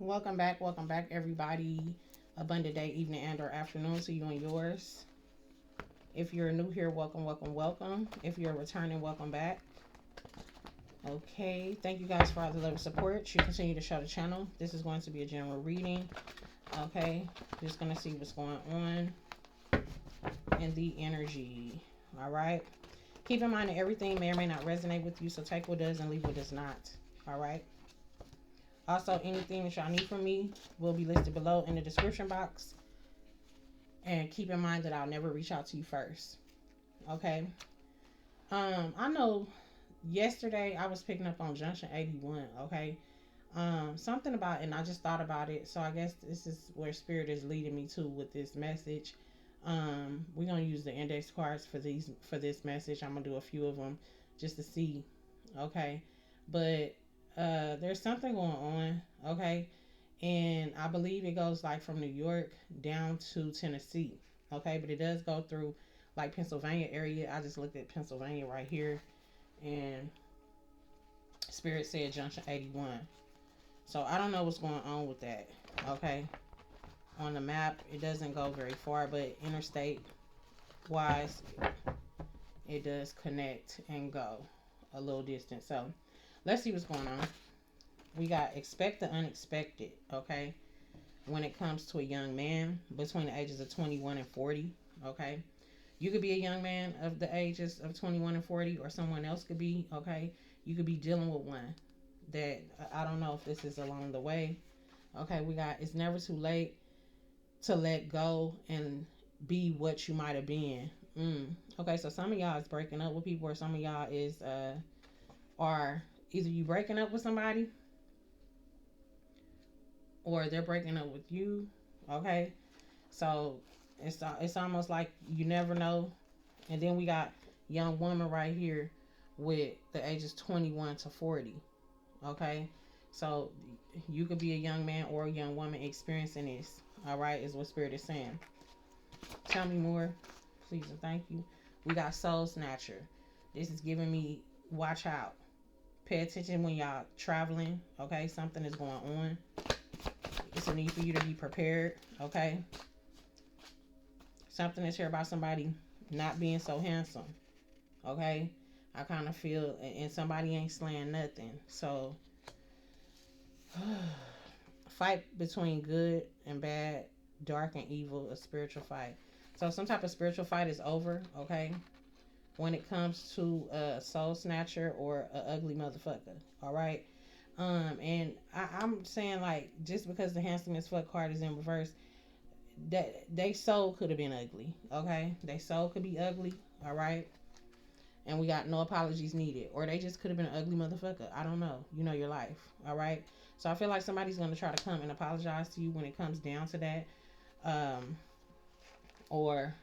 Welcome back, everybody. Abundant day, evening, and or afternoon to you and yours. If you're new here, welcome. If you're returning, welcome back. Okay, thank you guys for all the love and support. You continue to show the channel. This is going to be a general reading. Okay, just gonna see what's going on in the energy. All right. Keep in mind that everything may or may not resonate with you, so take what does and leave what does not. All right. Also, anything that y'all need from me will be listed below in the description box. And keep in mind that I'll never reach out to you first. Okay. I know yesterday I was picking up on Junction 81. Okay. Something about, and I just thought about it. So I guess this is where Spirit is leading me to with this message. We're gonna use the index cards for this message. I'm gonna do a few of them just to see. Okay. But there's something going on. Okay. And I believe it goes like from New York down to Tennessee. Okay, but it does go through like Pennsylvania area. I just looked at Pennsylvania right here, and Spirit said Junction 81. So I don't know what's going on with that. Okay, on the map it doesn't go very far, but interstate wise it does connect and go a little distance. So let's see what's going on. We got expect the unexpected. Okay, when it comes to a young man between the ages of 21 and 40. Okay, you could be a young man of the ages of 21 and 40, or someone else could be. Okay, you could be dealing with one that I don't know if this is along the way. Okay, we got it's never too late to let go and be what you might have been. Okay, so some of y'all is breaking up with people, or some of y'all is are either you breaking up with somebody or they're breaking up with you. Okay, so it's almost like you never know. And then we got young woman right here with the ages 21 to 40. Okay, so you could be a young man or a young woman experiencing this. All right, is what Spirit is saying. Tell me more, please and thank you. We got soul snatcher. This is giving me watch out. Pay attention when y'all traveling. Okay, something is going on. It's a need for you to be prepared. Okay, something is here about somebody not being so handsome. Okay, I kind of feel, and somebody ain't slaying nothing. So fight between good and bad, dark and evil, a spiritual fight. So some type of spiritual fight is over. Okay, when it comes to a soul snatcher or a ugly motherfucker. All right. And I'm saying, like, just because the handsome as fuck card is in reverse, that they soul could have been ugly. Okay, they soul could be ugly. All right, and we got no apologies needed, or they just could have been an ugly motherfucker. I don't know. You know your life. All right. So I feel like somebody's gonna try to come and apologize to you when it comes down to that, or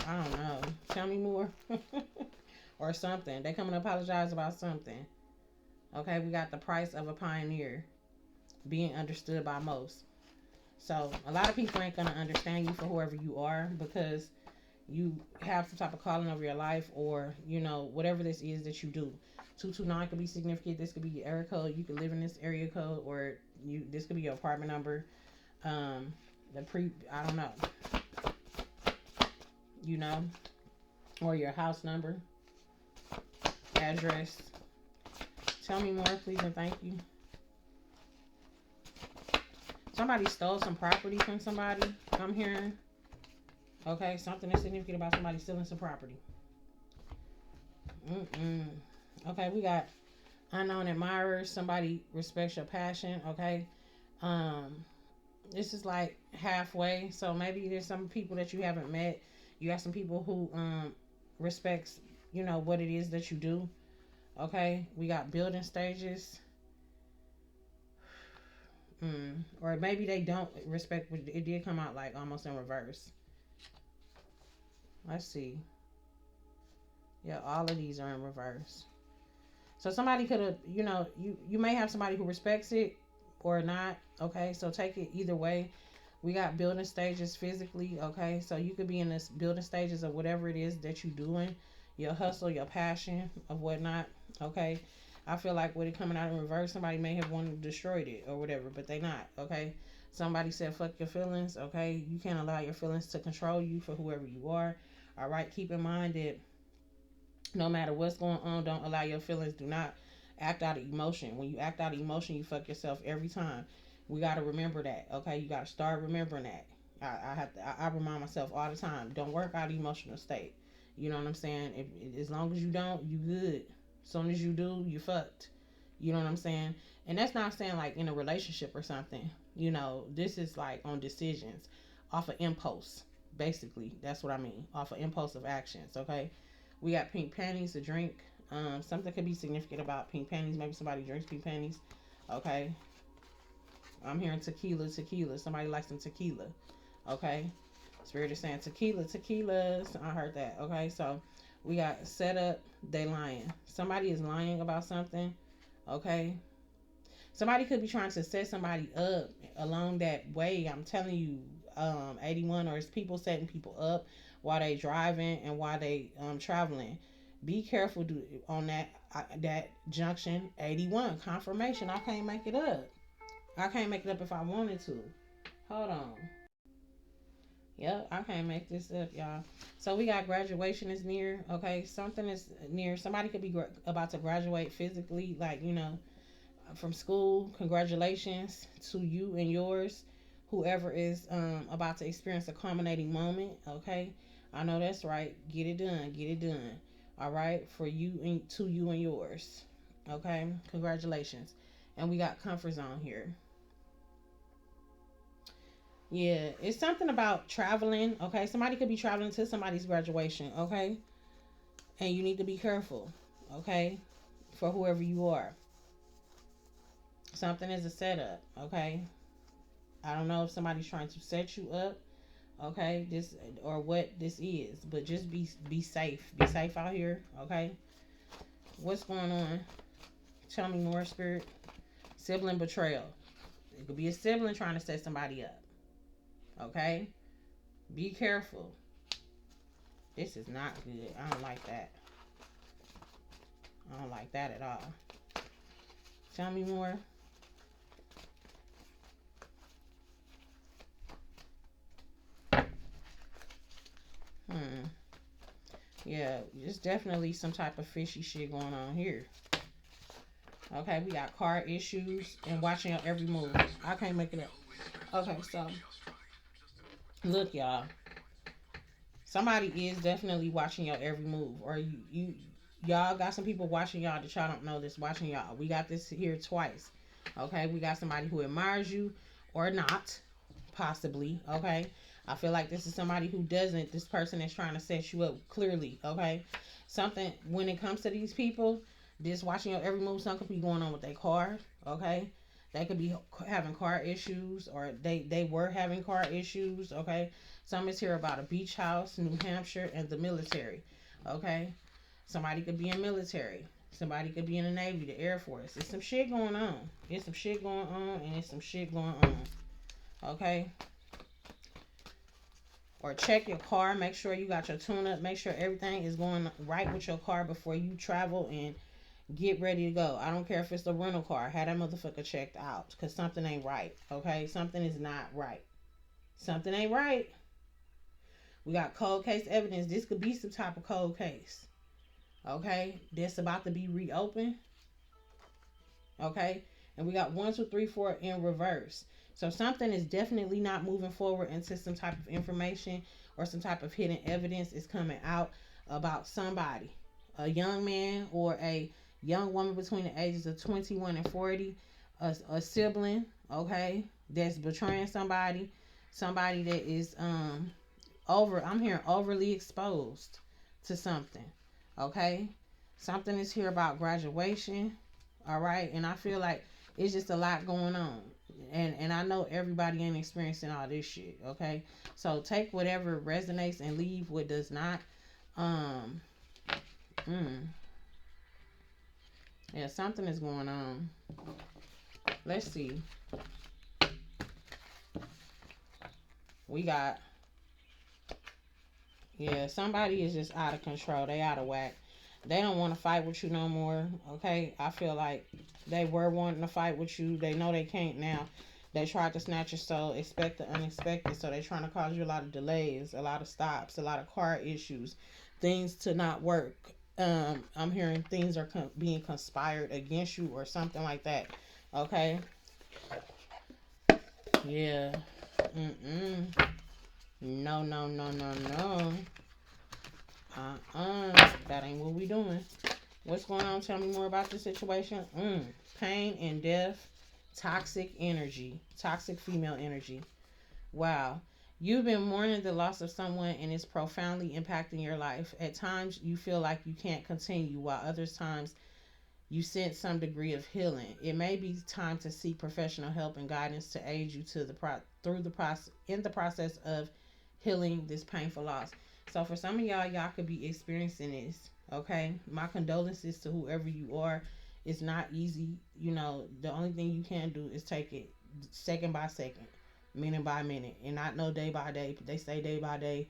I don't know. Tell me more, or something. They come and apologize about something. Okay, we got the price of a pioneer being understood by most. So a lot of people ain't gonna understand you for whoever you are, because you have some type of calling over your life, or you know whatever this is that you do. 229 could be significant. This could be your area code. You could live in this area code, or you this could be your apartment number. I don't know. You know, or your house number, address. Tell me more, please and thank you. Somebody stole some property from somebody. I'm hearing. Okay, something is significant about somebody stealing some property. Okay, we got unknown admirers. Somebody respects your passion. Okay, um, this is like halfway. So maybe there's some people that you haven't met. You got some people who respects what it is that you do. Okay, we got building stages. Or maybe they don't respect. It did come out like almost in reverse. Let's see. Yeah, all of these are in reverse. So somebody could have, you may have somebody who respects it or not. Okay, so take it either way. We got building stages physically. Okay, so you could be in this building stages of whatever it is that you're doing, your hustle, your passion, of whatnot. Okay, I feel like with it coming out in reverse, somebody may have wanted to destroy it or whatever, but they not, okay? Somebody said, fuck your feelings, okay? You can't allow your feelings to control you for whoever you are, all right? Keep in mind that no matter what's going on, don't allow your feelings. Do not act out of emotion. When you act out of emotion, you fuck yourself every time. We got to remember that, okay? You got to start remembering that. I remind myself all the time, don't work out of emotional state. You know what I'm saying? As long as you don't, you good. As soon as you do, you fucked. You know what I'm saying? And that's not saying like in a relationship or something. You know, this is like on decisions off of impulse. Basically, that's what I mean. Off of impulsive actions, okay? We got pink panties to drink. Something could be significant about pink panties. Maybe somebody drinks pink panties. Okay. I'm hearing tequila. Somebody likes some tequila. Okay. Spirit is saying tequila. I heard that. Okay. So we got set up. They lying. Somebody is lying about something. Okay. Somebody could be trying to set somebody up along that way. I'm telling you, 81, or it's people setting people up while they driving and while they traveling. Be careful on that junction 81 confirmation. I can't make it up. I can't make it up if I wanted to. Hold on. Yep, I can't make this up, y'all. So we got graduation is near. Okay, something is near. Somebody could be about to graduate physically, like, you know, from school. Congratulations to you and yours. Whoever is about to experience a culminating moment. Okay, I know that's right. Get it done. Get it done. All right, for you and to you and yours. Okay, congratulations. And we got comfort zone here. Yeah, it's something about traveling. Okay, somebody could be traveling to somebody's graduation. Okay, and you need to be careful. Okay, for whoever you are. Something is a setup. Okay, I don't know if somebody's trying to set you up. Okay, this or what this is, but just be safe. Be safe out here. Okay, what's going on? Tell me more, spirit. Sibling betrayal. It could be a sibling trying to set somebody up. Okay, be careful. This is not good. I don't like that. I don't like that at all. Tell me more. Yeah, it's definitely some type of fishy shit going on here. Okay, we got car issues and watching your every move. I can't make it up. Okay, so look, y'all. Somebody is definitely watching your every move, or y'all got some people watching y'all that y'all don't know that's watching y'all. We got this here twice. Okay, we got somebody who admires you or not, possibly. Okay, I feel like this is somebody who doesn't. This person is trying to set you up clearly. Okay, something when it comes to these people, this watching your every move, something could be going on with their car. Okay, they could be having car issues, or they were having car issues. Okay, some is here about a beach house, New Hampshire, and the military. Okay, somebody could be in military. Somebody could be in the Navy, the Air Force. There's some shit going on. There's some shit going on, and there's some shit going on. Okay. Or check your car. Make sure you got your tune up. Make sure everything is going right with your car before you travel and get ready to go. I don't care if it's a rental car. Have that motherfucker checked out, because something ain't right. Okay? Something is not right. Something ain't right. We got cold case evidence. This could be some type of cold case. Okay? That's about to be reopened. Okay? And we got 1, 2, 3, 4 in reverse. So something is definitely not moving forward into some type of information, or some type of hidden evidence is coming out about somebody. A young man or a young woman between the ages of 21 and 40. A sibling, okay, that's betraying somebody. Somebody that is I'm hearing overly exposed to something. Okay? Something is here about graduation. All right? And I feel like it's just a lot going on. And I know everybody ain't experiencing all this shit. Okay? So take whatever resonates and leave what does not. Yeah, something is going on. Let's see. We got, yeah, somebody is just out of control. They out of whack. They don't want to fight with you no more. Okay, I feel like they were wanting to fight with you. They know they can't now. They tried to snatch your soul, expect the unexpected. So they're trying to cause you a lot of delays, a lot of stops, a lot of car issues, things to not work. I'm hearing things are being conspired against you or something like that. Okay. Yeah. Mm-mm. No, no, no, no, no. That ain't what we doing. What's going on? Tell me more about the situation. Pain and death, toxic energy, toxic female energy. Wow. You've been mourning the loss of someone and it's profoundly impacting your life. At times you feel like you can't continue, while other times you sense some degree of healing. It may be time to seek professional help and guidance to aid you to the through the process in the process of healing this painful loss. So for some of y'all could be experiencing this. Okay, my condolences to whoever you are. It's not easy. You know, the only thing you can do is take it second by second, minute by minute, and not no day by day. They say day by day,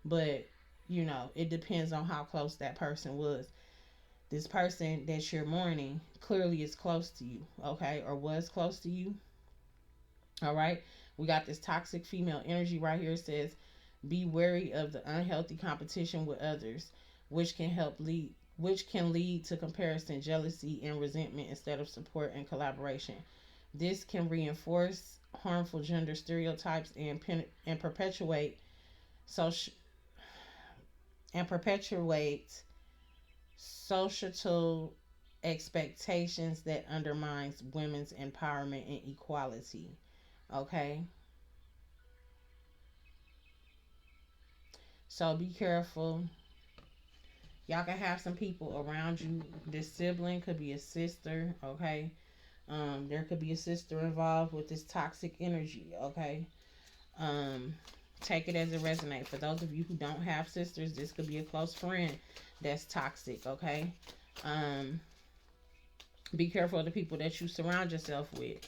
but you know, it depends on how close that person was. This person that you're mourning clearly is close to you, okay, or was close to you. All right, we got this toxic female energy right here. It says be wary of the unhealthy competition with others, which can lead to comparison, jealousy, and resentment instead of support and collaboration. This can reinforce harmful gender stereotypes and social perpetuate societal expectations that undermines women's empowerment and equality. Okay, so be careful. Y'all can have some people around you. This sibling could be a sister. Okay, there could be a sister involved with this toxic energy. Okay, um, take it as it resonates. For those of you who don't have sisters, this could be a close friend that's toxic. Okay, um, be careful of the people that you surround yourself with,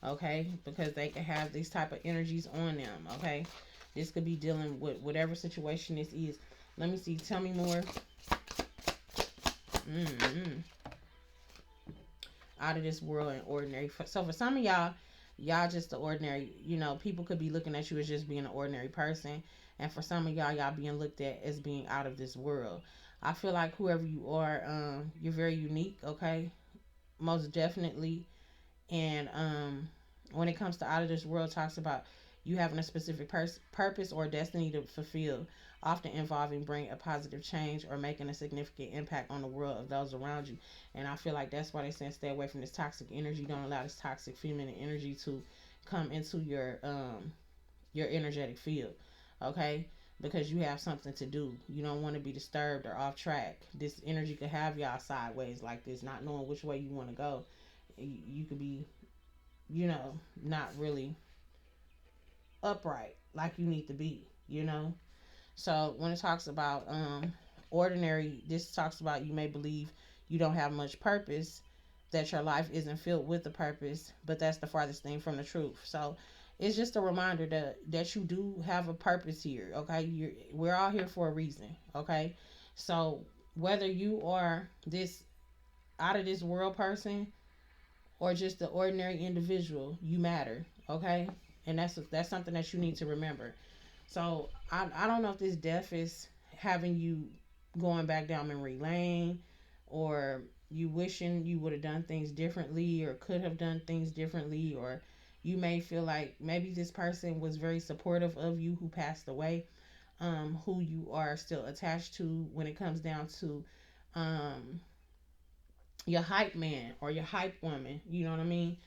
okay, because they can have these type of energies on them. Okay, this could be dealing with whatever situation this is. Let me see, tell me more. Mm-hmm. Out of this world and ordinary. So for some of y'all just the ordinary. You know, people could be looking at you as just being an ordinary person, and for some of y'all being looked at as being out of this world. I feel like whoever you are, you're very unique. Okay, most definitely. And when it comes to out of this world, talks about you having a specific purpose or destiny to fulfill, often involving bring a positive change or making a significant impact on the world of those around you. And I feel like that's why they say stay away from this toxic energy. Don't allow this toxic feminine energy to come into your energetic field. Okay, because you have something to do. You don't want to be disturbed or off track. This energy could have y'all sideways like this, not knowing which way you want to go. You could be, you know, not really upright like you need to be, you know. So when it talks about ordinary, this talks about you may believe you don't have much purpose, that your life isn't filled with a purpose, but that's the farthest thing from the truth. So it's just a reminder that you do have a purpose here. Okay, we're all here for a reason. Okay, so whether you are this out of this world person or just the ordinary individual, you matter. Okay, and that's something that you need to remember. So I don't know if this death is having you going back down memory lane, or you wishing you would have done things differently or could have done things differently, or you may feel like maybe this person was very supportive of you who passed away, who you are still attached to when it comes down to um, your hype man or your hype woman. You know what I mean?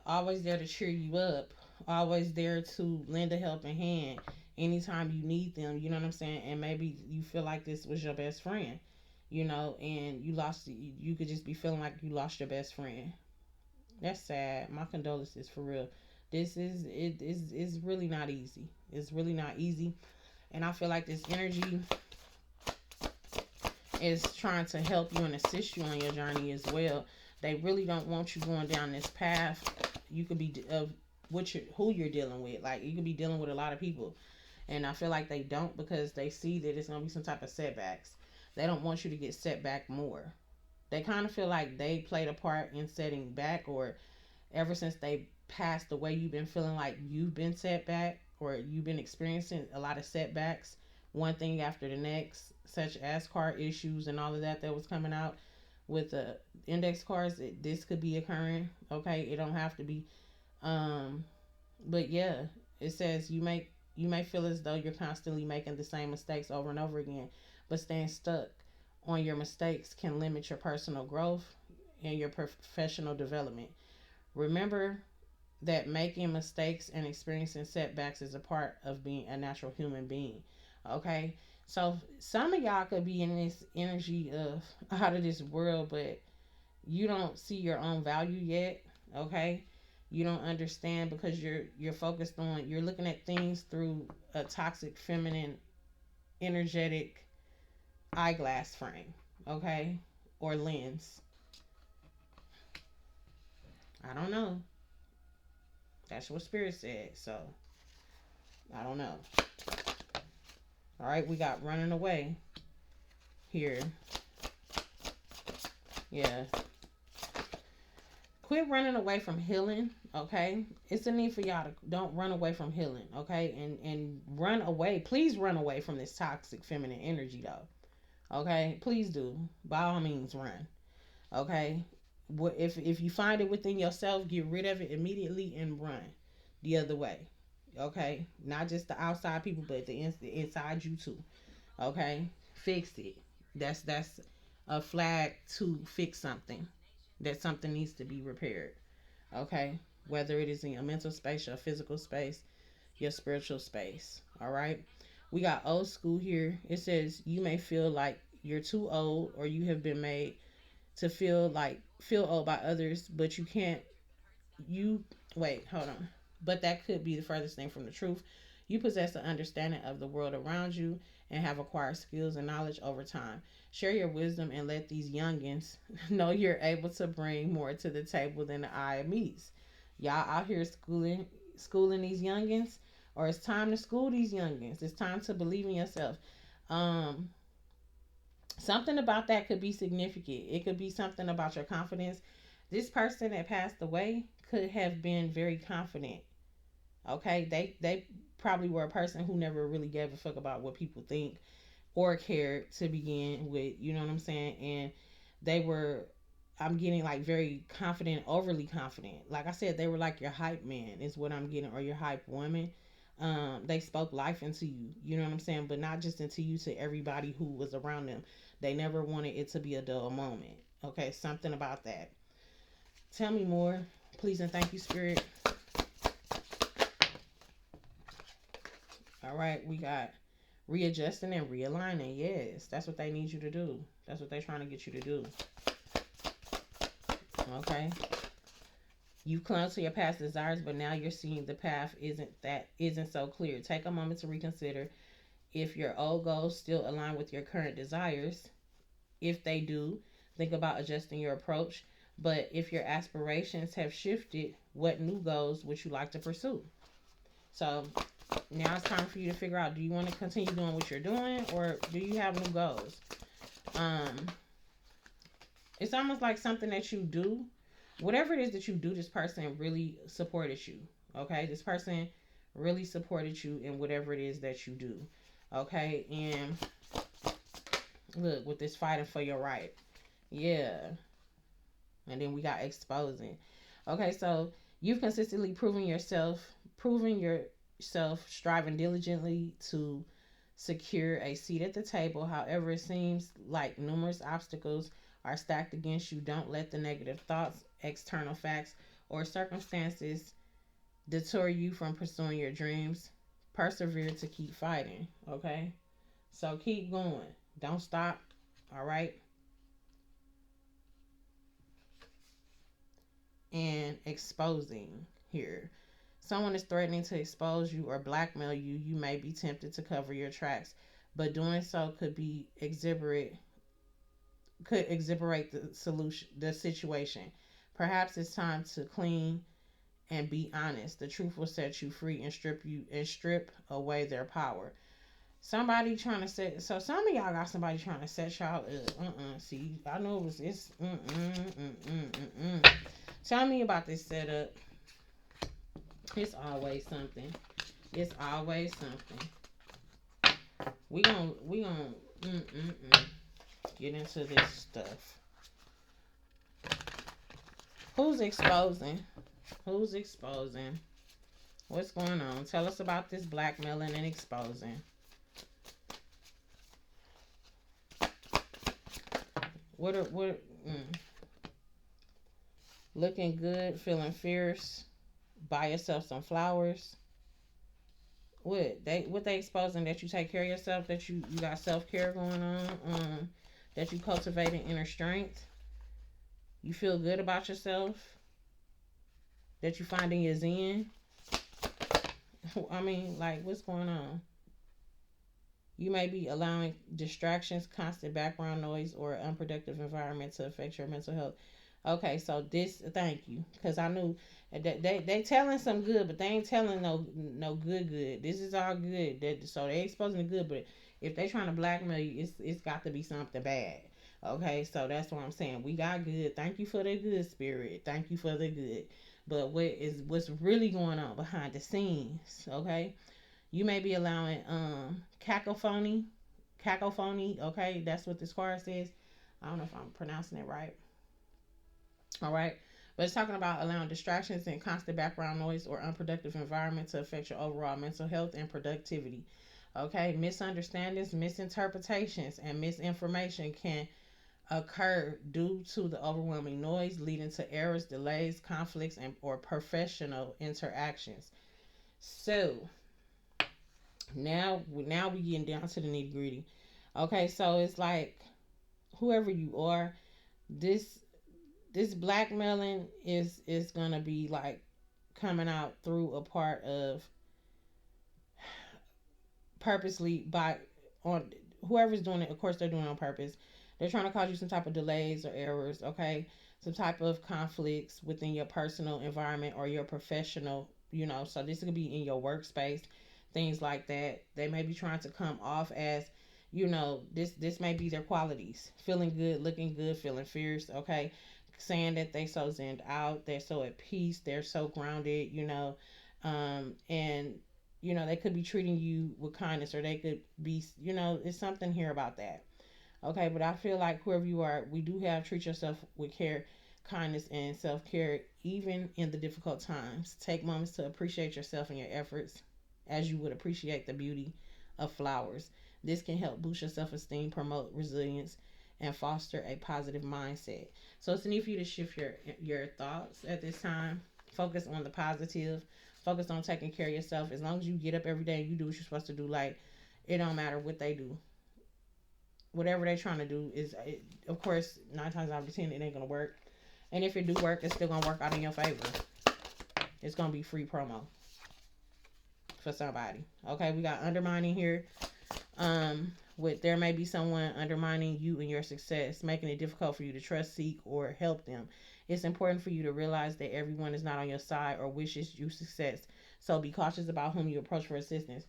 Always there to cheer you up, always there to lend a helping hand anytime you need them. You know what I'm saying? And maybe you feel like this was your best friend, you know, and you lost. You could just be feeling like you lost your best friend. That's sad. My condolences for real. This is really not easy. It's really not easy, and I feel like this energy is trying to help you and assist you on your journey as well. They really don't want you going down this path. You could be of who you're dealing with. Like you could be dealing with a lot of people, and I feel like they don't because they see that it's gonna be some type of setbacks. They don't want you to get set back more. They kind of feel like they played a part in setting back, or ever since they passed away, you've been feeling like you've been set back, or you've been experiencing a lot of setbacks, one thing after the next, such as car issues and all of that was coming out with the index cards. This could be occurring. Okay, it don't have to be. Um, but yeah, it says you may feel as though you're constantly making the same mistakes over and over again, but staying stuck on your mistakes can limit your personal growth and your professional development. Remember that making mistakes and experiencing setbacks is a part of being a natural human being. Okay? So some of y'all could be in this energy of out of this world, but you don't see your own value yet. Okay? You don't understand because you're focused on, you're looking at things through a toxic feminine energetic eyeglass frame. Okay? Or lens. I don't know. That's what Spirit said. So I don't know. All right, we got running away here. Yeah. Quit running away from healing, okay? It's a need for y'all to don't run away from healing, okay? And run away. Please run away from this toxic feminine energy though. Okay? Please do. By all means run. Okay? If you find it within yourself, get rid of it immediately and run the other way. Okay? Not just the outside people, but the inside you too. Okay, fix it. That's a flag to fix something. That something needs to be repaired. Okay, whether it is in your mental space, your physical space, your spiritual space. All right. We got old school here. It says you may feel like you're too old, or you have been made to feel old by others, but you can't. You wait. Hold on. But that could be the furthest thing from the truth. You possess an understanding of the world around you and have acquired skills and knowledge over time. Share your wisdom and let these youngins know you're able to bring more to the table than the eye meets. Y'all out here schooling these youngins, or it's time to school these youngins. It's time to believe in yourself. Um, Something about that could be significant. It could be something about your confidence. This person that passed away could have been very confident. Okay, they probably were a person who never really gave a fuck about what people think or cared to begin with. You know what I'm saying? And they were, I'm getting like very confident, overly confident. Like I said, they were like your hype man, is what I'm getting, or your hype woman. They spoke life into you. You know what I'm saying? But not just into you, to everybody who was around them. They never wanted it to be a dull moment. Okay, something about that. Tell me more, please and thank you, Spirit. All right, we got readjusting and realigning. Yes, that's what they need you to do. That's what they're trying to get you to do. Okay. You clung to your past desires, but now you're seeing the path isn't so clear. Take a moment to reconsider if your old goals still align with your current desires. If they do, think about adjusting your approach. But if your aspirations have shifted, what new goals would you like to pursue? So now it's time for you to figure out, do you want to continue doing what you're doing, or do you have new goals? Um, it's almost like something that you do. Whatever it is that you do, this person really supported you. Okay? This person really supported you in whatever it is that you do. Okay? And look, with this fighting for your right. Yeah. And then we got exposing. Okay, so you've consistently proving yourself, striving diligently to secure a seat at the table. However, it seems like numerous obstacles are stacked against you. Don't let the negative thoughts, external facts, or circumstances deter you from pursuing your dreams. Persevere to keep fighting. Okay, so keep going. Don't stop. All right. And exposing here. Someone is threatening to expose you or blackmail you. You may be tempted to cover your tracks, but doing so could exhiberate the situation. Perhaps it's time to clean and be honest. The truth will set you free and strip away their power. Somebody trying to set. So some of y'all got somebody trying to set y'all up. See, I know it's. Tell me about this setup. It's always something. It's always something. We gonna get into this stuff. Who's exposing? Who's exposing? What's going on? Tell us about this blackmailing and exposing. What looking good, feeling fierce, buy yourself some flowers. What they exposing, that you take care of yourself, that you got self-care going on, that you cultivating inner strength, you feel good about yourself, that you finding your zen. I mean, like, what's going on? You may be allowing distractions, constant background noise, or unproductive environment to affect your mental health. Okay, so this, thank you, because I knew that they telling some good, but they ain't telling no good. This is all good. So they exposing the good, but if they trying to blackmail you, it's got to be something bad. Okay, so that's what I'm saying. We got good. Thank you for the good, spirit. Thank you for the good. But what's really going on behind the scenes? Okay, you may be allowing cacophony. Okay, that's what this card says. I don't know if I'm pronouncing it right. All right. But it's talking about allowing distractions and constant background noise or unproductive environment to affect your overall mental health and productivity. Okay. Misunderstandings, misinterpretations, and misinformation can occur due to the overwhelming noise, leading to errors, delays, conflicts, and or professional interactions. So now we getting down to the nitty gritty. Okay, so it's like, whoever you are, this this blackmailing is gonna be like coming out through a part of purposely by on whoever's doing it. Of course, they're doing it on purpose. They're trying to cause you some type of delays or errors. Okay, some type of conflicts within your personal environment or your professional. So this could be in your workspace, things like that. They may be trying to come off as, this may be their qualities: feeling good, looking good, feeling fierce. Okay, saying that they so zen out, they're so at peace, they're so grounded. And they could be treating you with kindness, or they could be, it's something here about that. Okay, but I feel like whoever you are, we do have treat yourself with care, kindness, and self care, even in the difficult times. Take moments to appreciate yourself and your efforts as you would appreciate the beauty of flowers. This can help boost your self esteem, promote resilience, and foster a positive mindset. So it's need for you to shift your thoughts at this time. Focus on the positive. Focus on taking care of yourself. As long as you get up every day and you do what you're supposed to do, like, it don't matter what they do. Whatever they're trying to do of course, 9 times out of 10, it ain't gonna work. And if it do work, it's still gonna work out in your favor. It's gonna be free promo for somebody. Okay, we got undermining here. There may be someone undermining you and your success, making it difficult for you to trust, seek, or help them. It's important for you to realize that everyone is not on your side or wishes you success. So be cautious about whom you approach for assistance.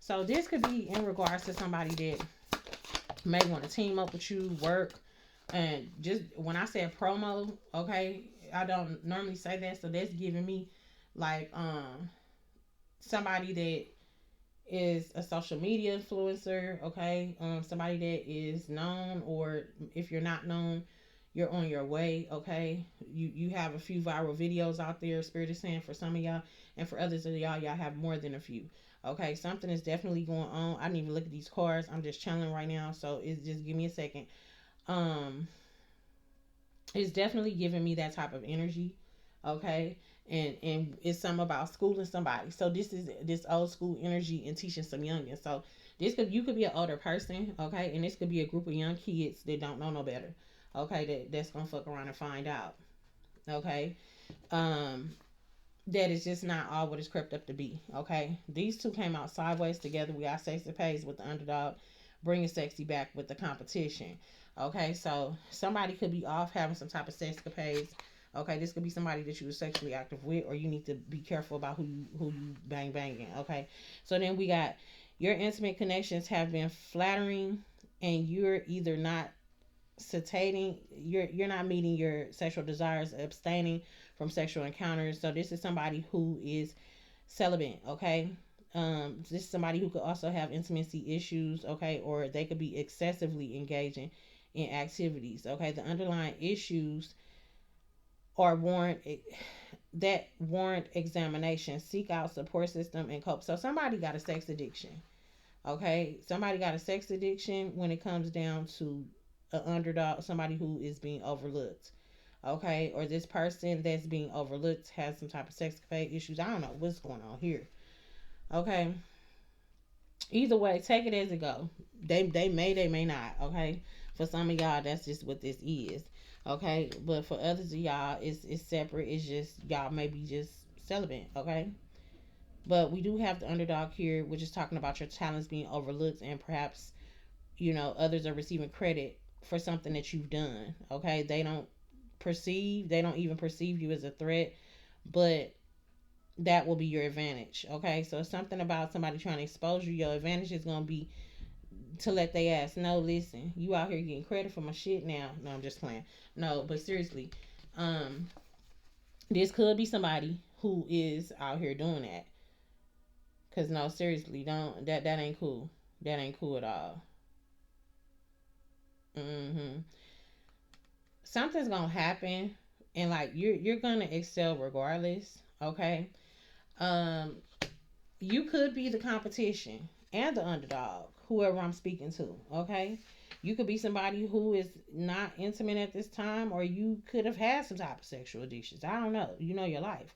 So this could be in regards to somebody that may want to team up with you, work. And just when I said promo, okay, I don't normally say that. So that's giving me like somebody that is a social media influencer. Okay, somebody that is known, or if you're not known, you're on your way. Okay, you have a few viral videos out there, Spirit is saying, for some of y'all, and for others of y'all have more than a few. Okay, something is definitely going on. I didn't even look at these cards, I'm just channeling right now, so it's just, give me a second. It's definitely giving me that type of energy. Okay, and it's something about schooling somebody. So this is this old school energy and teaching some youngins. So you could be an older person. Okay, and this could be a group of young kids that don't know no better. Okay, that's gonna fuck around and find out. Okay, that is just not all what it's crept up to be. Okay, these two came out sideways together. We got Sexy Pays with the underdog, bringing sexy back with the competition. Okay, so somebody could be off having some type of sexcapades. Okay, this could be somebody that you were sexually active with, or you need to be careful about who you banging. Okay, so then we got Your intimate connections have been flattering, and you're either not satiating, you're not meeting your sexual desires, abstaining from sexual encounters. So this is somebody who is celibate, okay? This is somebody who could also have intimacy issues, okay, or they could be excessively engaging in activities, okay? The underlying issues are warrant examination. Seek out support system and cope. So somebody got a sex addiction, okay? Somebody got a sex addiction when it comes down to an underdog, somebody who is being overlooked, okay? Or this person that's being overlooked has some type of sexcapade issues. I don't know what's going on here, okay? Either way, take it as it go. They may not, okay? For some of y'all, that's just what this is, okay? But for others of y'all, it's separate. It's just y'all maybe just celibate, okay? But we do have the underdog here, which is talking about your talents being overlooked, and perhaps, others are receiving credit for something that you've done, okay? They don't even perceive you as a threat, but that will be your advantage, okay? So something about somebody trying to expose you, your advantage is going to be to let they ass know, listen, you out here getting credit for my shit now. No, I'm just playing. No, but seriously, um, this could be somebody who is out here doing that. Cause no, seriously, don't that ain't cool. That ain't cool at all. Mm-hmm. Something's gonna happen, and like you're gonna excel regardless. Okay. Um, you could be the competition and the underdog, whoever I'm speaking to. Okay. You could be somebody who is not intimate at this time, or you could have had some type of sexual addictions. I don't know. You know your life.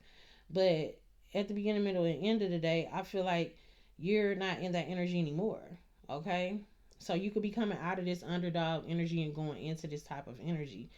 But at the beginning, middle, and end of the day, I feel like you're not in that energy anymore. Okay? So you could be coming out of this underdog energy and going into this type of energy.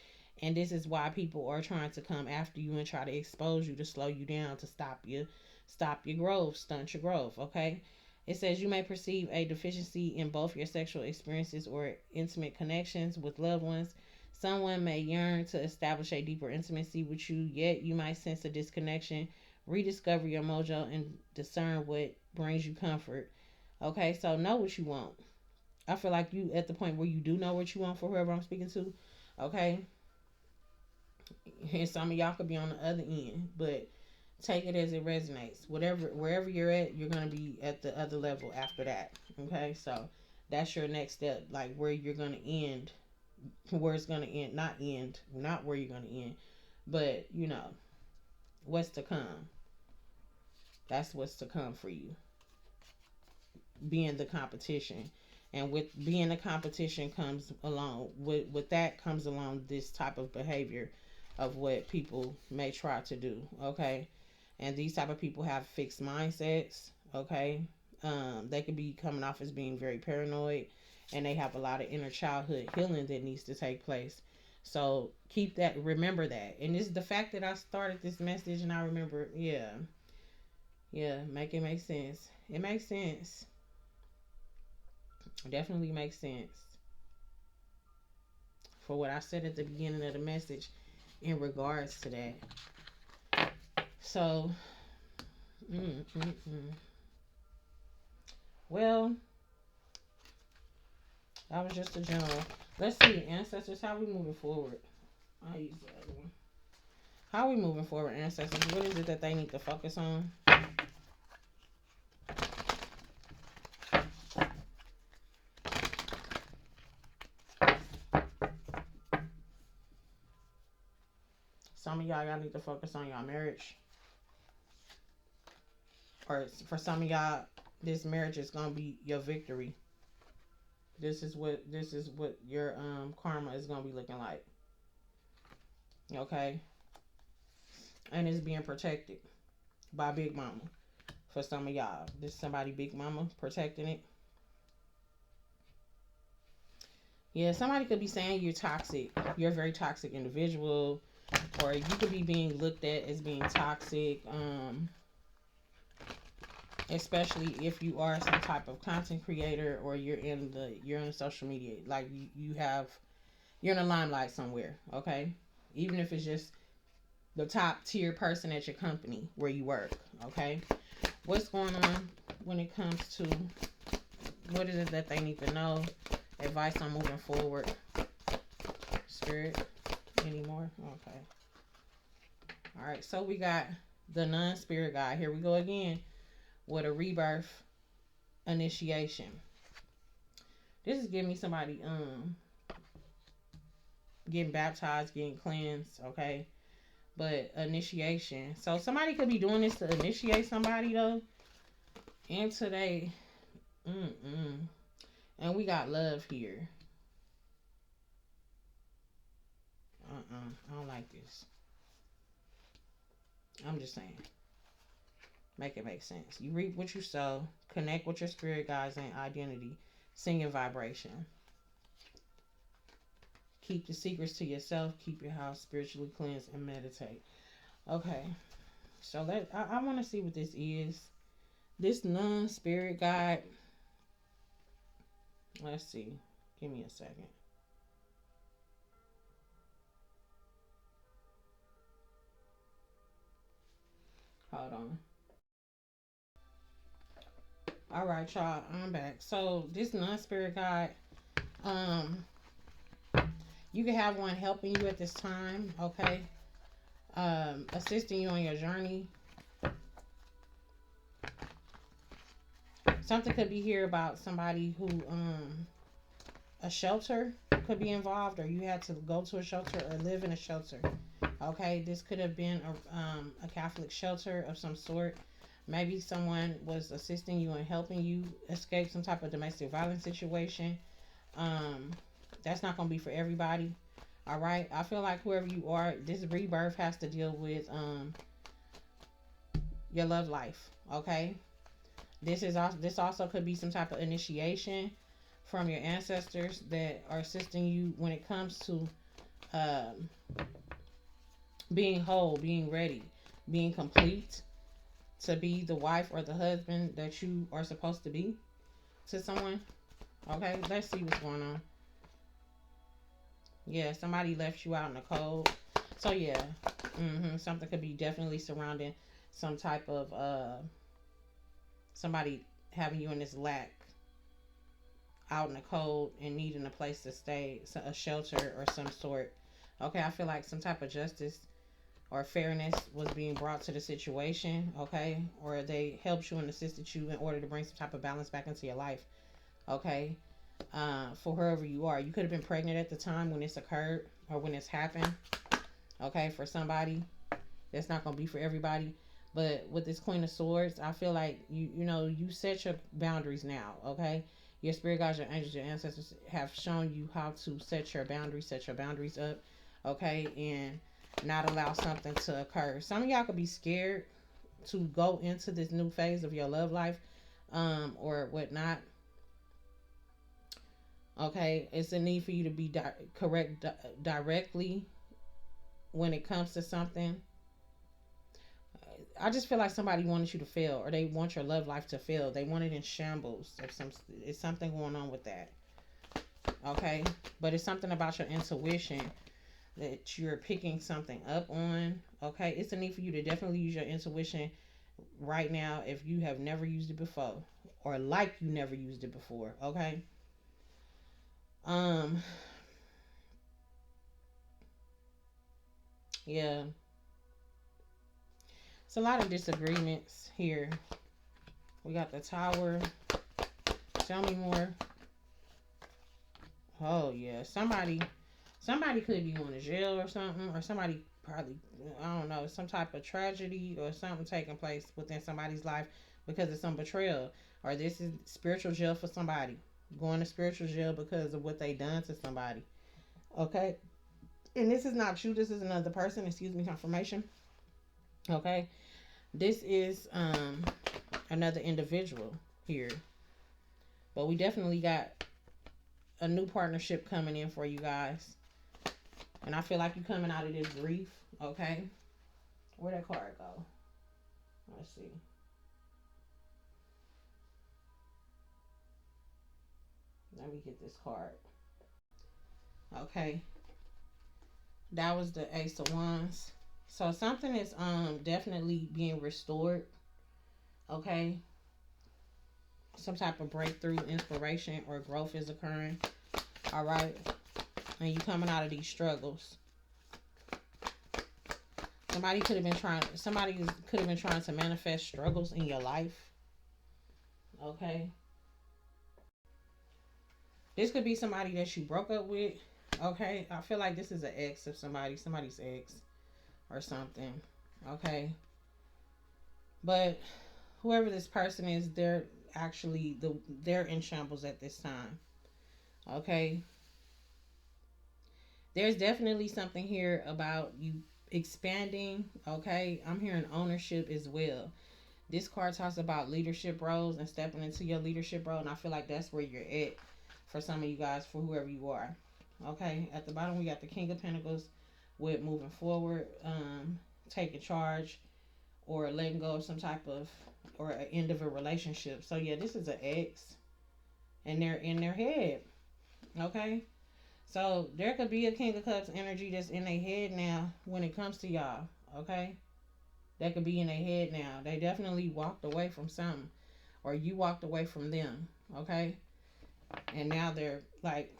And this is why people are trying to come after you and try to expose you, to slow you down, to stop your growth, stunt your growth, okay? It says you may perceive a deficiency in both your sexual experiences or intimate connections with loved ones. Someone may yearn to establish a deeper intimacy with you, yet you might sense a disconnection. Rediscover your mojo and discern what brings you comfort. Okay, so know what you want. I feel like you at the point where you do know what you want for whoever I'm speaking to. Okay, and some of y'all could be on the other end, but take it as it resonates. Wherever you're at, you're gonna be at the other level after that. Okay, so that's your next step, like where you're gonna end, where it's gonna end, not where you're gonna end, but what's to come. That's what's to come for you. Being the competition, and with being the competition comes along with that comes along this type of behavior of what people may try to do. Okay, and these type of people have fixed mindsets. Okay, they could be coming off as being very paranoid, and they have a lot of inner childhood healing that needs to take place. So keep that, remember that. And this is the fact that I started this message and I remember. Yeah, make it make sense. It makes sense. It definitely makes sense for what I said at the beginning of the message in regards to that. So, mm, mm, mm. Well, that was just a general. Let's see, ancestors, how we moving forward? I use the other one. How we moving forward, ancestors? What is it that they need to focus on? Some of y'all need to focus on y'all marriage. Or for some of y'all, this marriage is gonna be your victory. This is what your karma is gonna be looking like. Okay? And it's being protected by Big Mama. For some of y'all, this is somebody Big Mama protecting it. Yeah, somebody could be saying you're toxic. You're a very toxic individual, or you could be being looked at as being toxic. Especially if you are some type of content creator, or you're in social media, like you're in the limelight somewhere. Okay, even if it's just the top tier person at your company where you work. Okay, what's going on when it comes to What is it that they need to know? Advice on moving forward. Spirit, anymore? Okay. All right, so we got the non-spirit guide. Here we go again with a rebirth initiation. This is giving me somebody getting baptized, getting cleansed, okay? But initiation. So somebody could be doing this to initiate somebody though. And today, and we got love here. I don't like this. I'm just saying. Make it make sense. You reap what you sow. Connect with your spirit guides and identity. Sing in vibration. Keep the secrets to yourself. Keep your house spiritually cleansed and meditate. Okay. So I want to see what this is. This non-spirit guide. Let's see. Give me a second. Hold on. All right, y'all. I'm back. So this non-spirit guide, you can have one helping you at this time. Okay. Assisting you on your journey. Something could be here about somebody who a shelter could be involved, or you had to go to a shelter or live in a shelter. Okay, this could have been a Catholic shelter of some sort. Maybe someone was assisting you and helping you escape some type of domestic violence situation. That's not going to be for everybody. All right, I feel like whoever you are, this rebirth has to deal with your love life. Okay, this also could be some type of initiation from your ancestors that are assisting you when it comes to being whole, being ready, being complete to be the wife or the husband that you are supposed to be to someone. Okay, let's see what's going on. Yeah, somebody left you out in the cold. So yeah, something could be definitely surrounding some type of somebody having you in this lack, out in the cold and needing a place to stay, a shelter or some sort. Okay, I feel like some type of justice or fairness was being brought to the situation. Okay, or they helped you and assisted you in order to bring some type of balance back into your life. Okay, for whoever you are, you could have been pregnant at the time when this occurred or when this happened. Okay, for somebody, that's not going to be for everybody. But with this Queen of Swords, I feel like you set your boundaries now. Okay, your spirit guides, your angels, your ancestors have shown you how to set your boundaries up. Okay, and not allow something to occur. Some of y'all could be scared to go into this new phase of your love life, or whatnot. Okay, it's a need for you to be correct directly when it comes to something. I just feel like somebody wanted you to fail, or they want your love life to fail. They want it in shambles, or it's something going on with that. Okay, but it's something about your intuition that you're picking something up on. Okay, it's a need for you to definitely use your intuition right now if you have never used it before, or like you never used it before. Okay. Yeah, it's a lot of disagreements here. We got the Tower. Tell me more. Oh yeah, somebody could be going to jail or something, or somebody probably, I don't know, some type of tragedy or something taking place within somebody's life because of some betrayal, or this is spiritual jail for somebody, going to spiritual jail because of what they done to somebody. Okay, and this is not you. This is another person. Excuse me, confirmation. Okay, this is another individual here, but we definitely got a new partnership coming in for you guys. And I feel like you're coming out of this grief. Okay. Where'd that card go? Let's see. Let me get this card. Okay. That was the Ace of Wands. So something is definitely being restored. Okay. some type of breakthrough, inspiration, or growth is occurring. All right. And you coming out of these struggles. Somebody could have been trying to manifest struggles in your life. Okay. This could be somebody that you broke up with. Okay. I feel like this is an ex of somebody's ex or something. Okay. But whoever this person is, they're in shambles at this time. Okay. There's definitely something here about you expanding. Okay. I'm hearing ownership as well. This card talks about leadership roles and stepping into your leadership role, and I feel like that's where you're at for some of you guys, for whoever you are. Okay, at the bottom we got the King of Pentacles with moving forward, taking charge, or letting go of some type of, or an end of a relationship. So yeah, this is an ex, and they're in their head. Okay, so there could be a King of Cups energy that's in their head now when it comes to y'all. Okay, that could be in their head now. They definitely walked away from something, or you walked away from them. Okay, and now they're like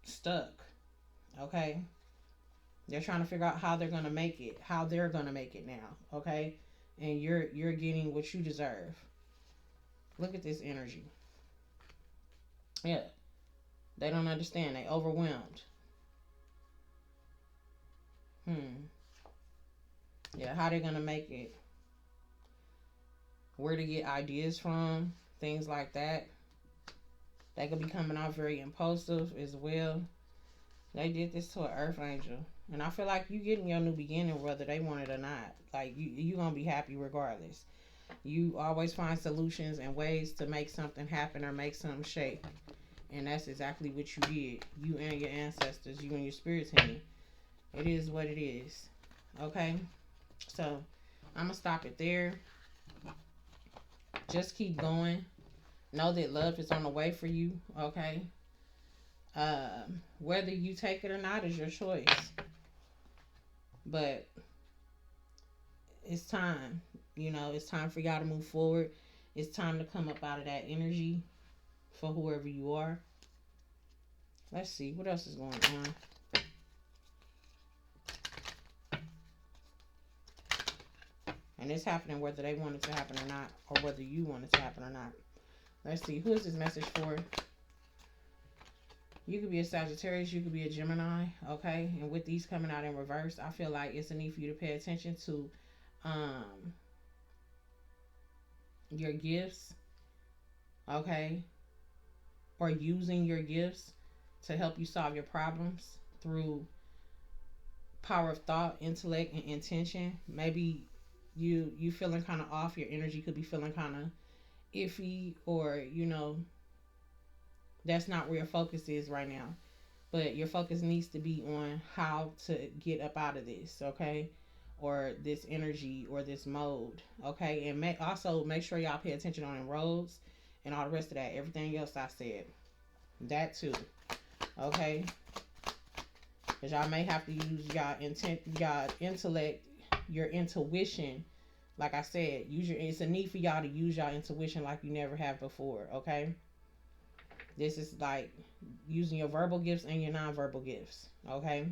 stuck. Okay, they're trying to figure out how they're gonna make it, now. Okay, and you're getting what you deserve. Look at this energy. Yeah, they don't understand. They overwhelmed. Yeah, how they're gonna make it, where to get ideas from, things like that. They could be coming out very impulsive as well. They did this to an earth angel. And I feel like you getting your new beginning whether they want it or not. Like you gonna be happy regardless. You always find solutions and ways to make something happen or make something shake. And that's exactly what you did. You and your ancestors, you and your spirit team. It is what it is. Okay? So I'm gonna stop it there. Just keep going. Know that love is on the way for you. Okay? Whether you take it or not is your choice. But it's time. It's time for y'all to move forward. It's time to come up out of that energy for whoever you are. Let's see. What else is going on? And it's happening whether they want it to happen or not, or whether you want it to happen or not. Let's see. Who is this message for? You could be a Sagittarius. You could be a Gemini. Okay? And with these coming out in reverse, I feel like it's a need for you to pay attention to your gifts. Okay? Or using your gifts to help you solve your problems through power of thought, intellect, and intention. Maybe you feeling kind of off. Your energy could be feeling kind of iffy, or that's not where your focus is right now. But your focus needs to be on how to get up out of this, okay? Or this energy or this mode, okay? And also make sure y'all pay attention on the roads and all the rest of that. Everything else I said. That too, okay? Because y'all may have to use y'all intellect, your intuition. Like I said, it's a need for y'all to use y'all intuition like you never have before, okay? This is like using your verbal gifts and your nonverbal gifts, okay?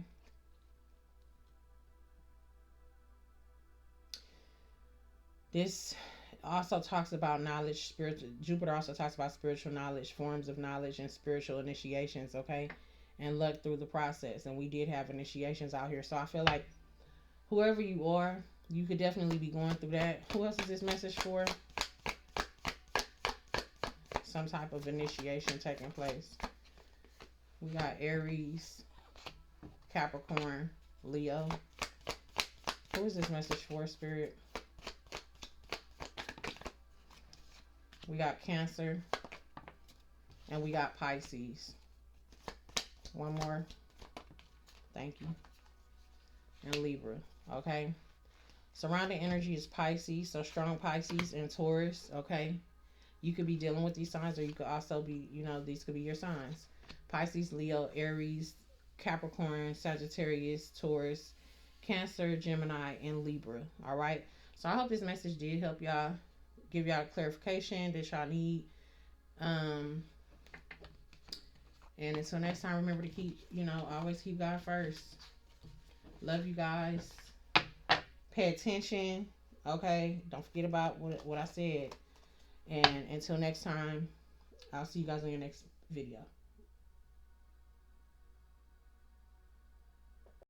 This also talks about knowledge, spiritual. Jupiter also talks about spiritual knowledge, forms of knowledge, and spiritual initiations, okay? And luck through the process. And we did have initiations out here. So I feel like whoever you are, you could definitely be going through that. Who else is this message for? Some type of initiation taking place. We got Aries, Capricorn, Leo. Who is this message for, Spirit? We got Cancer. And we got Pisces. One more. Thank you. And Libra. Okay. Surrounding energy is Pisces. So strong Pisces and Taurus. Okay. You could be dealing with these signs, or you could also be, these could be your signs. Pisces, Leo, Aries, Capricorn, Sagittarius, Taurus, Cancer, Gemini, and Libra. All right. So I hope this message did help y'all, give y'all clarification that y'all need. Um, and until next time, remember to keep, always keep God first. Love you guys. Pay attention. Okay. Don't forget about what I said. And until next time, I'll see you guys in your next video.